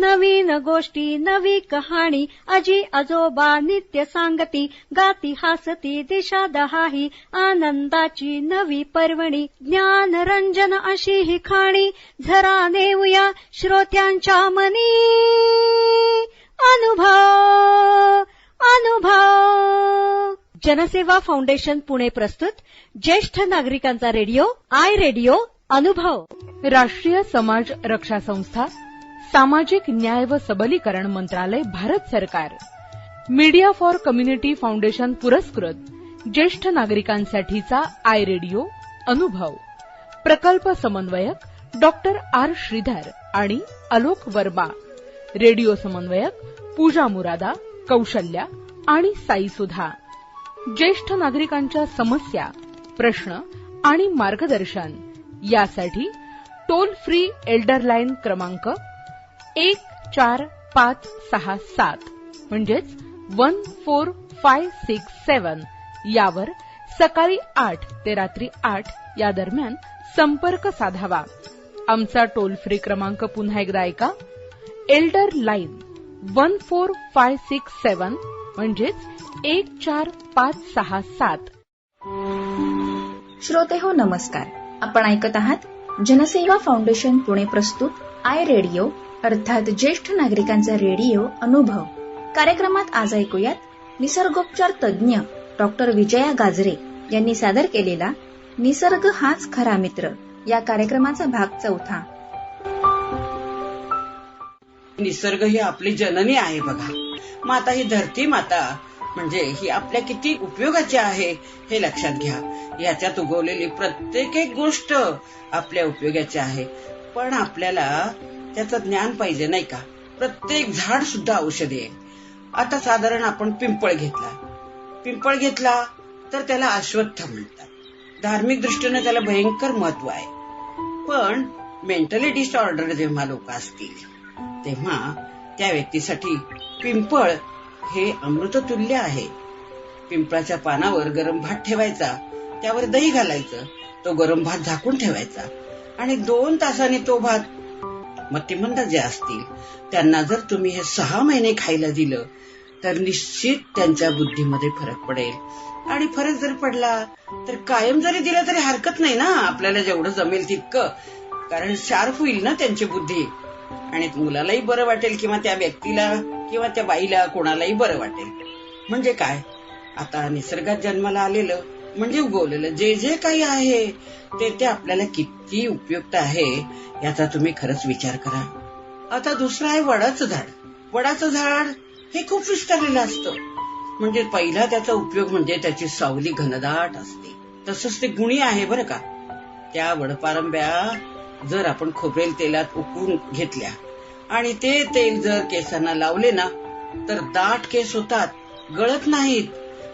नवीन गोष्टी नवी कहाणी आजी आजोबा नित्य सांगती गाती हसती दिशा दहाही आनंदाची नवी पर्वणी ज्ञान रंजन अशी ही खाणी झरा नेऊया श्रोत्यांच्या मनी अनुभव अनुभव. जनसेवा फाउंडेशन पुणे प्रस्तुत ज्येष्ठ नागरिकांचा रेडिओ आय रेडिओ अनुभव. राष्ट्रीय समाज रक्षा संस्था, सामाजिक न्याय व सबलीकरण मंत्रालय, भारत सरकार, मीडिया फॉर कम्युनिटी फाउंडेशन पुरस्कृत ज्येष्ठ नागरिकांसाठीचा आय रेडिओ अनुभव. प्रकल्प समन्वयक डॉक्टर आर श्रीधर आणि अलोक वर्मा. रेडिओ समन्वयक पूजा मुरादा, कौशल्या आणि साई सुधा. ज्येष्ठ नागरिकांच्या समस्या, प्रश्न आणि मार्गदर्शन यासाठी टोल फ्री एल्डर लाईन क्रमांक 14567 म्हणजेच 14567 यावर सकाळी 8 ते रात्री 8 या दरम्यान संपर्क साधावा. आमचा टोल फ्री क्रमांक पुन्हा एकदा ऐका. एल्डर लाईन 14567 म्हणजेच 14567. श्रोते हो नमस्कार. आपण ऐकत आहात जनसेवा फाउंडेशन पुणे प्रस्तुत आय रेडिओ अर्थात ज्येष्ठ नागरिकांचा रेडिओ अनुभव. कार्यक्रमात आज ऐकूयात निसर्गोपचार तज्ज्ञ डॉक्टर विजया गाजरे यांनी सादर केलेला निसर्ग हाच खरा मित्र या कार्यक्रमाचा भाग 4. निसर्ग ही आपली जननी आहे बघा. माता ही धरती माता म्हणजे ही आपल्या किती उपयोगाची आहे हे लक्षात घ्या. याच्यात उगवलेली प्रत्येक एक गोष्ट आपल्या उपयोगाची आहे, पण आपल्याला त्याचं ज्ञान पाहिजे नाही का. प्रत्येक झाड सुद्धा औषधी आहे. आता साधारण आपण पिंपळ घेतला तर त्याला अश्वत्थ म्हणतात. धार्मिक दृष्टीने त्याला भयंकर महत्व आहे. पण मेंटली डिसऑर्डर जेव्हा लोक असतील तेव्हा त्या व्यक्तीसाठी पिंपळ हे अमृततुल्य आहे. पिंपळाच्या पानावर गरम भात ठेवायचा, त्यावर दही घालायचं, तो गरम भात झाकून ठेवायचा आणि 2 तासांनी तो भात मतिमंद जे असतील त्यांना जर तुम्ही हे 6 महिने खायला दिलं तर निश्चित त्यांच्या बुद्धीमध्ये फरक पडेल. आणि फरक जर पडला तर कायम जरी दिलं तरी हरकत नाही ना, आपल्याला जेवढं जमेल तितकं, कारण शार्प होईल ना त्यांची बुद्धी आणि मुलालाही बरं वाटेल किंवा त्या व्यक्तीला किंवा त्या बाईला कोणालाही बरं वाटेल. म्हणजे काय, आता निसर्गात जन्माला आलेलं म्हणजे उगवलेलं जे जे काही आहे ते आपल्याला किती उपयुक्त आहे याचा तुम्ही खरंच विचार करा. आता दुसरं आहे वडाचं झाड. वडाचं झाड हे खूप विस्तारलेलं असतं. म्हणजे पहिला त्याचा उपयोग म्हणजे त्याची सावली घनदाट असते. तसंच ते गुणी आहे बरं का. त्या वडपारंब्या जर आपण खोबरेल तेलात उकळून घेतल्या आणि ते तेल जर केसांना लावले ना तर दाट केस होतात, गळत नाहीत.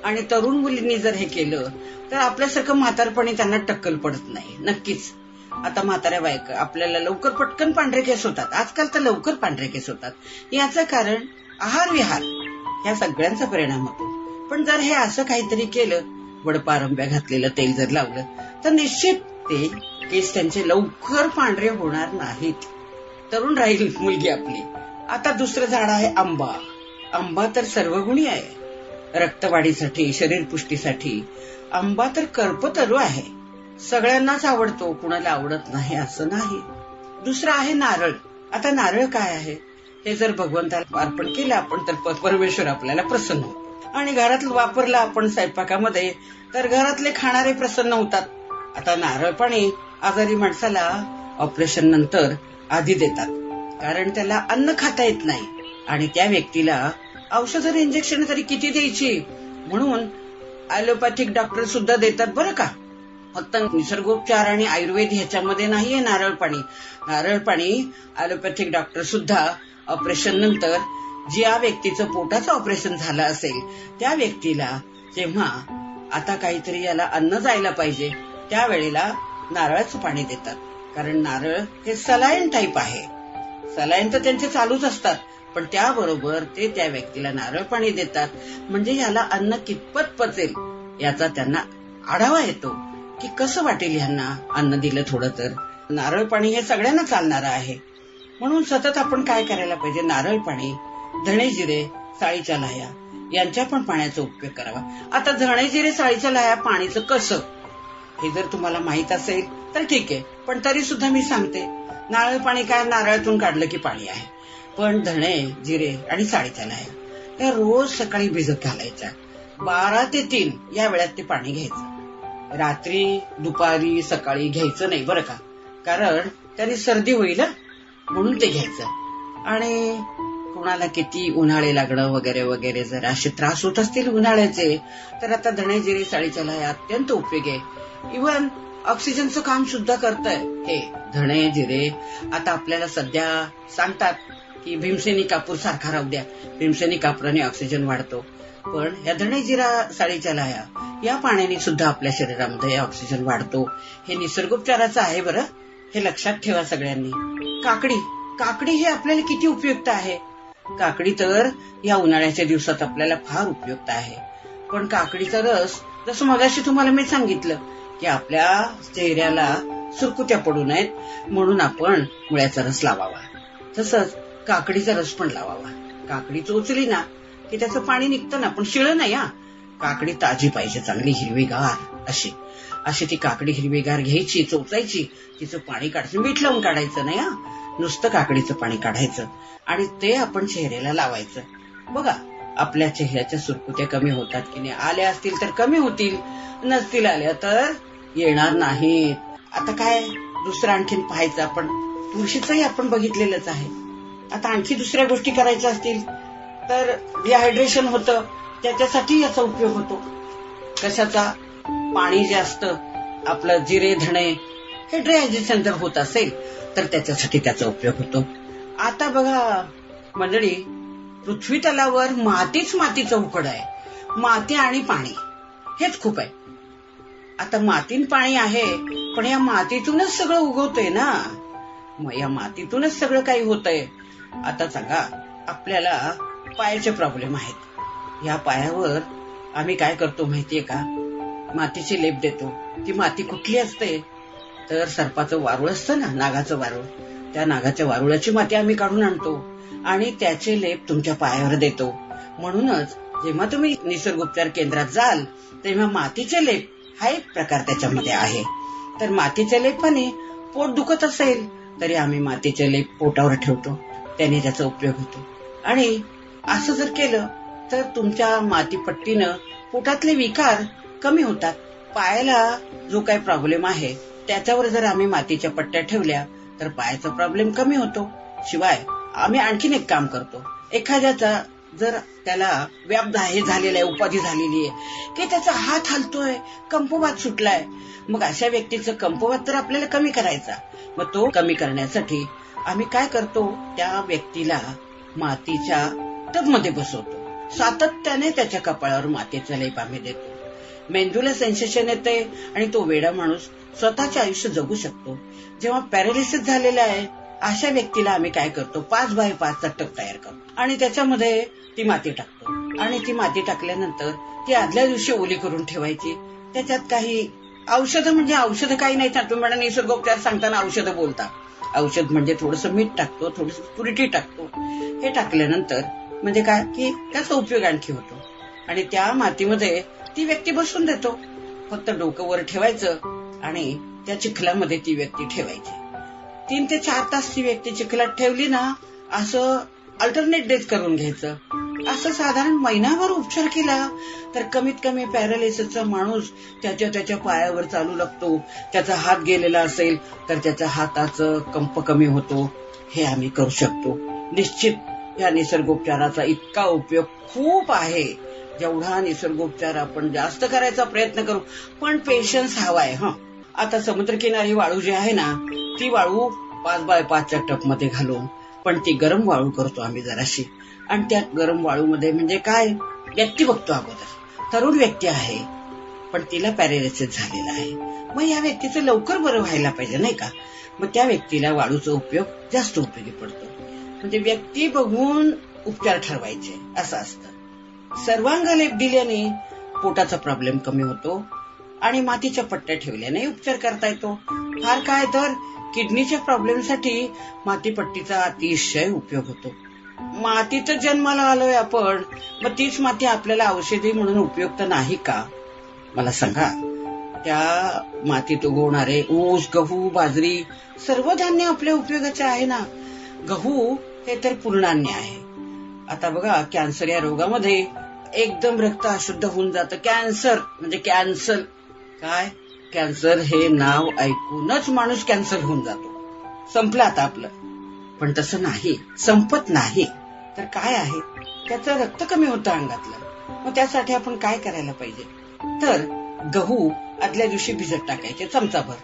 आणि तरुण मुलींनी जर हे केलं तर आपल्यासारखं म्हातारपणी त्यांना टक्कल पडत नाही. नक्कीच आता म्हाताऱ्या बायका आपल्याला लवकर पटकन पांढरे केस होतात. आजकाल तर लवकर पांढरे केस होतात. याचं कारण आहार विहार ह्या सगळ्यांचा परिणाम होतो. पण जर हे असं काहीतरी केलं, वडपारंब्या घातलेलं तेल जर लावलं तर निश्चित ते केस त्यांचे लवकर पांढरे होणार नाहीत, तरुण राहील मुलगी आपली. आता दुसरं झाड आहे आंबा. आंबा तर सर्वगुणी आहे. रक्तवाढीसाठी, शरीर पुष्टीसाठी आंबा तर कल्पतरू आहे. सगळ्यांनाच आवडतो, कुणाला आवडत नाही असं नाही. दुसरं आहे नारळ. आता नारळ काय आहे, हे जर भगवंताला अर्पण केलं आपण तर परमेश्वर आपल्याला प्रसन्न होतो. आणि घरात वापरला आपण स्वयंपाकामध्ये तर घरातले खाणारे प्रसन्न होतात. आता नारळ पाणी आजारी माणसाला ऑपरेशन नंतर आधी देतात, कारण त्याला अन्न खाता येत नाही आणि त्या व्यक्तीला औषध इंजेक्शन तरी किती द्यायची, म्हणून ॲलोपॅथिक डॉक्टर सुद्धा देतात बरं का. फक्त निसर्गोपचार आणि आयुर्वेद ह्याच्यामध्ये नाहीये नारळ पाणी. नारळ पाणी ॲलोपॅथिक डॉक्टर सुद्धा ऑपरेशन नंतर ज्या व्यक्तीचं पोटाचं ऑपरेशन झालं असेल त्या व्यक्तीला जेव्हा आता काहीतरी याला अन्न जायला पाहिजे त्यावेळेला नारळाचं पाणी देतात. कारण नारळ हे सलाईन टाईप आहे. सलाईन तर त्यांचे चालूच असतात, पण त्याबरोबर ते त्या व्यक्तीला नारळ पाणी देतात. म्हणजे याला अन्न कितपत पचेल याचा त्यांना आढावा येतो की कसं वाटेल ह्यांना अन्न दिलं थोडं तर. नारळ पाणी हे सगळ्यांना चालणारं आहे. म्हणून सतत आपण काय करायला पाहिजे, नारळ पाणी, धणे जिरे, साळीच्या लाह्या यांच्या पण पाण्याचा उपयोग करावा. आता धणे जिरे, साळीच्या लाह्या पाणीचं कसं हे जर तुम्हाला माहित असेल तर ठीक आहे, पण तरी सुद्धा मी सांगते. नारळ पाणी काय, नारळातून काढलं की पाणी आहे. पण धणे जिरे आणि साळीच्या लाह्या त्या रोज सकाळी भिजत घालायच्या. 12 ते 3 या वेळात ते पाणी घ्यायचं. रात्री, दुपारी, सकाळी घ्यायचं नाही बरं का, कारण त्याने सर्दी होईल म्हणून ते घ्यायचं. आणि कोणाला किती उन्हाळे लागणं वगैरे वगैरे जर असे त्रास होत असतील उन्हाळ्याचे, तर आता धणे जिरे, साळीच्या लाह्या अत्यंत उपयोगी आहे. इव्हन ऑक्सिजनचं काम सुद्धा करतंय हे धणे जिरे. आता आपल्याला सध्या सांगतात की भीमसेनी कापूर सारखा राहू द्या, भीमसेनी कापराने ऑक्सिजन वाढतो. पण या धणे जिरा, साळीच्या लाह्या या पाण्याने सुद्धा आपल्या शरीरामध्ये ऑक्सिजन वाढतो. हे निसर्गोपचाराचं आहे बरं, हे लक्षात ठेवा सगळ्यांनी. काकडी हे आपल्याला किती उपयुक्त आहे. काकडी तर या उन्हाळ्याच्या दिवसात आपल्याला फार उपयुक्त आहे. पण काकडीचा रस, जसं मगाशी तुम्हाला मी सांगितलं की आपल्या चेहऱ्याला सुरकुत्या पडू नयेत म्हणून आपण मुळ्याचा रस लावावा, तसंच काकडीचा रस पण लावावा. काकडी चोचली ना की त्याचं पाणी निघतं ना, पण शिळं नाही. काकडी ताजी पाहिजे, चांगली हिरवीगार अशी ती काकडी हिरवीगार घ्यायची, चोचायची, तिचं पाणी काढायचं. मीठ लावून काढायचं नाही, नुसतं काकडीचं पाणी काढायचं आणि ते आपण चेहऱ्याला लावायचं. बघा आपल्या चेहऱ्याच्या सुरकुत्या कमी होतात की नाही. आल्या असतील तर कमी होतील, नसतील आल्या तर येणार नाहीत. आता काय दुसरं आणखीन पाहायचं आपण, तुळशीचंही आपण बघितलेलंच आहे. आता आणखी दुसऱ्या गोष्टी करायच्या असतील तर डिहायड्रेशन होतं, त्याच्यासाठी याचा उपयोग होतो. कशाचा? पाणी जास्त, आपलं जिरे धणे हे डिहायड्रेशन जर होत असेल तर त्याच्यासाठी त्याचा उपयोग होतो. आता बघा मंडळी, पृथ्वी तलावर मातीचं उकड आहे. माती आणि पाणी हेच खूप आहे. आता मातीन पाणी आहे, पण या मातीतूनच सगळं उगवतंय ना, मग या मातीतूनच सगळं काही होतंय. आता सांगा, आपल्याला पायाचे प्रॉब्लेम आहेत. या पायावर आम्ही काय करतो माहितीये का, मातीची लेप देतो. ती माती कुठली असते तर सर्पाचं वारूळ असतं ना, नागाचं वारूळ, त्या नागाच्या वारुळाची माती आम्ही काढून आणतो आणि त्याचे लेप तुमच्या पायावर देतो. म्हणूनच जेव्हा तुम्ही निसर्गोपचार केंद्रात जाल तेव्हा मातीचे लेप हा एक प्रकार त्याच्यामध्ये आहे. तर मातीच्या लेपाने पोट दुखत असेल तरी आम्ही मातीचे लेप पोटावर ठेवतो, त्याने त्याचा उपयोग होतो. आणि असं जर केलं तर तुमच्या मातीपट्टीनं पोटातले विकार कमी होतात. पायाला जो काही प्रॉब्लेम आहे त्याच्यावर जर आम्ही मातीच्या पट्ट्या ठेवल्या तर पायाचा प्रॉब्लेम कमी होतो. शिवाय आम्ही आणखीन एक काम करतो, एखाद्याचा जर त्याला व्याप हे झालेला आहे, उपाधी झालेली आहे की त्याचा हात हलतोय, कंपवात सुटलाय, मग अशा व्यक्तीचं कंपवात तर आपल्याला कमी करायचा. मग तो कमी करण्यासाठी आम्ही काय करतो, त्या व्यक्तीला मातीच्या टबमध्ये बसवतो, सातत्याने त्याच्या कपाळावर मातीचा लेप आम्ही देतो. मेंदूला सेन्सेशन येते आणि तो वेडा माणूस स्वतःचे आयुष्य जगू शकतो. जेव्हा पॅरालिसिस झालेला आहे अशा व्यक्तीला आम्ही काय करतो, 5x5 टब तयार करतो आणि त्याच्यामध्ये ती माती टाकतो. आणि ती माती टाकल्यानंतर ती आदल्या दिवशी ओली करून ठेवायची. त्याच्यात काही औषधं, म्हणजे औषधं काही नाही, तुम्ही म्हणा निसर्गोपचार सांगताना औषधं बोलता. औषध म्हणजे थोडंसं मीठ टाकतो, थोडंसं पुरिटी टाकतो. हे टाकल्यानंतर म्हणजे काय की त्याचा उपयोग आणखी होतो. आणि त्या मातीमध्ये ती व्यक्ती बसून देतो. फक्त डोकं वर ठेवायचं आणि त्या चिखलामध्ये ती व्यक्ती ठेवायची. 3 ते 4 तास ती व्यक्ती चिखलात ठेवली ना, असं अल्टरनेट डेज करून घ्यायचं. असं साधारण महिनाभर उपचार केला तर कमीत कमी पॅरालिसिसचा माणूस त्याच्या पायावर चालू लागतो. त्याचा हात गेलेला असेल तर त्याच्या हाताचं कंप कमी होतो. हे आम्ही करू शकतो. निश्चित या निसर्गोपचाराचा इतका उपयोग खूप आहे. जेवढा निसर्गोपचार आपण जास्त करायचा प्रयत्न करू, पण पेशन्स हवाय. आता समुद्रकिनारी वाळू जी आहे ना, ती वाळू 5x5 टबमध्ये घालून, पण ती गरम वाळू करतो आम्ही जराशी. आणि त्या गरम वाळूमध्ये म्हणजे काय, व्यक्ती बघतो अगोदर, तरुण व्यक्ती आहे पण तिला पॅरालिसिस झालेला आहे. मग या व्यक्तीचं लवकर बरं व्हायला पाहिजे नाही का, मग त्या व्यक्तीला वाळूचा उपयोग जास्त उपयोगी पडतो. म्हणजे व्यक्ती बघून उपचार ठरवायचे असं असतं. सर्वांगालेप दिल्याने पोटाचा प्रॉब्लेम कमी होतो आणि मातीच्या पट्ट्या ठेवल्याने उपचार करता येतो. फार काय तर किडनीच्या प्रॉब्लेमसाठी मातीपट्टीचा अतिशय उपयोग होतो. मातीतच जन्माला आलोय आपण, मग तीच माती आपल्याला औषधी म्हणून उपयुक्त नाही का? मला सांगा. त्या मातीत उगवणारे ऊस, गहू, बाजरी सर्व धान्य आपल्या उपयोगाचे आहे ना. गहू हे तर पूर्णान्य आहे. आता बघा, कॅन्सर या रोगामध्ये एकदम रक्त अशुद्ध होऊन जातं. कॅन्सर म्हणजे कॅन्सर. काय? कॅन्सर हे नाव ऐकूनच माणूस कॅन्सर होऊन जातो. संपलं आता आपलं. पण तसं नाही, संपत नाही. तर काय आहे? त्याचं रक्त कमी होतं अंगातलं. मग त्यासाठी आपण काय करायला पाहिजे? तर गहू आदल्या दिवशी भिजत टाकायचे चमचाभर,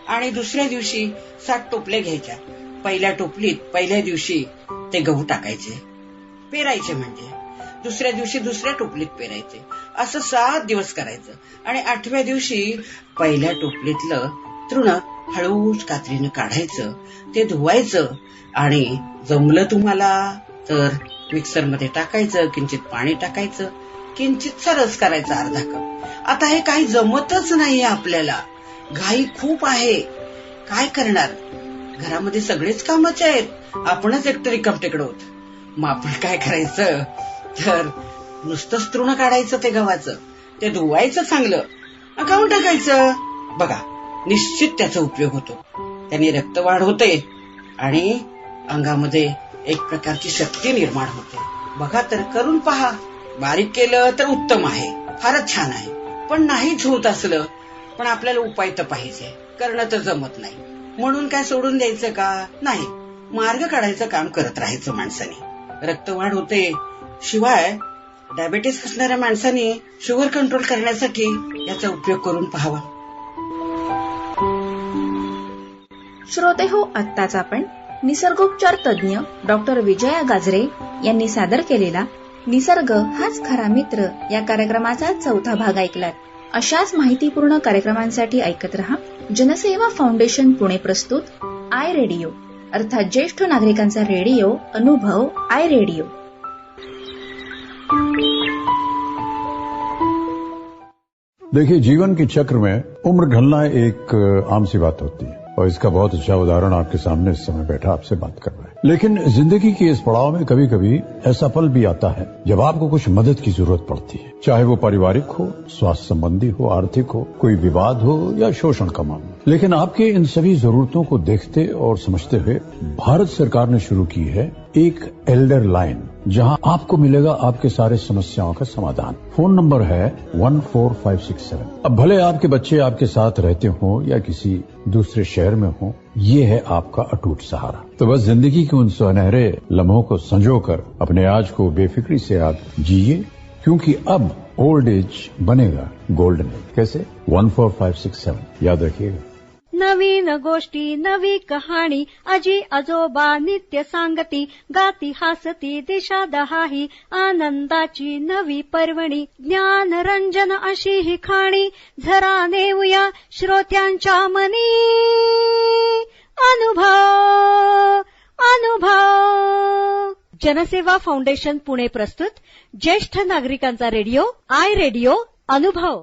आणि दुसऱ्या दिवशी 7 टोपले घ्यायच्या. पहिल्या टोपलीत पहिल्या दिवशी ते गहू टाकायचे, पेरायचे. म्हणजे दुसऱ्या दिवशी दुसऱ्या टोपलीत पेरायचे. असं 7 दिवस करायचं. आणि 8व्या दिवशी पहिल्या टोपलीतलं तृण हळूच कात्रीनं काढायचं, ते धुवायचं, आणि जमलं तुम्हाला तर मिक्सरमध्ये टाकायचं, किंचित पाणी टाकायचं, किंचितचा रस करायचा अर्धा कप. आता हे काही जमतच नाहीये आपल्याला, घाई खूप आहे. काय करणार? घरामध्ये सगळेच कामाचे आहेत, आपणच एकटं रिकामटेकडं होत. मग आपण काय करायचं? तर नुसतंच तृण काढायचं ते गव्हाचं, ते धुवायचं चांगलं, खाऊन टाकायचं. बघा, निश्चित त्याचा उपयोग होतो. त्याने रक्तवाढ होते आणि अंगामध्ये एक प्रकारची शक्ती निर्माण होते. बघा तर, करून पहा. बारीक केलं तर उत्तम आहे, फारच छान आहे. पण नाहीच होत असलं, पण आपल्याला उपाय तर पाहिजे. करणं तर जमत नाही म्हणून काय सोडून द्यायचं का? नाही, मार्ग काढायचं काम करत राहायचं माणसाने. रक्तवाढ होते. शिवाय डायबेटीस असणाऱ्या माणसाने शुगर कंट्रोल करण्यासाठी याचा उपयोग करून पाहावा. श्रोते हो, आत्ताच आपण निसर्गोपचार तज्ञ डॉक्टर विजया गाजरे यांनी सादर केलेला निसर्ग हाच खरा मित्र या कार्यक्रमाचा 4था भाग ऐकलात. अशाच माहितीपूर्ण कार्यक्रमांसाठी ऐकत रहा जनसेवा फाउंडेशन पुणे प्रस्तुत आय रेडिओ, अर्थात ज्येष्ठ नागरिकांचा रेडिओ अनुभव आय रेडिओ. देखिए, जीवन के चक्र में उम्र ढलना एक आम सी बात होती है, और इसका बहुत अच्छा उदाहरण आपके सामने इस समय बैठा आपसे बात कर रहा है. लेकिन जिंदगी के इस पड़ाव में कभी कभी ऐसा पल भी आता है जब आपको कुछ मदद की जरूरत पड़ती है, चाहे वो पारिवारिक हो, स्वास्थ्य संबंधी हो, आर्थिक हो, कोई विवाद हो या शोषण का मामला. लेकिन आपके इन सभी जरूरतों को देखते और समझते हुए भारत सरकार ने शुरू की है एक एल्डर लाइन, जहां आपको मिलेगा आपके सारे समस्याओं का समाधान. फोन नंबर है 14567. अब भले आपके बच्चे आपके साथ रहते हो या किसी दूसरे शहर में हो, ये है आपका अटूट सहारा. तो बस जिंदगी के उन सुनहरे लम्हों को संजोकर अपने आज को बेफिक्री से आप जिए, क्योंकि अब ओल्ड एज बनेगा गोल्डन. कैसे? 14567 याद रखिएगा. नवीन गोष्टी, नवी कहाणी, आजी आजोबा नित्य सांगती, गाती हासती दिशा दहाही, आनंदाची नवी पर्वणी, ज्ञान रंजन अशी ही खाणी, झरा नेऊया श्रोत्यांच्या मनी, अनुभव अनुभव. जनसेवा फाउंडेशन पुणे प्रस्तुत ज्येष्ठ नागरिकांचा रेडिओ आय रेडिओ अनुभव.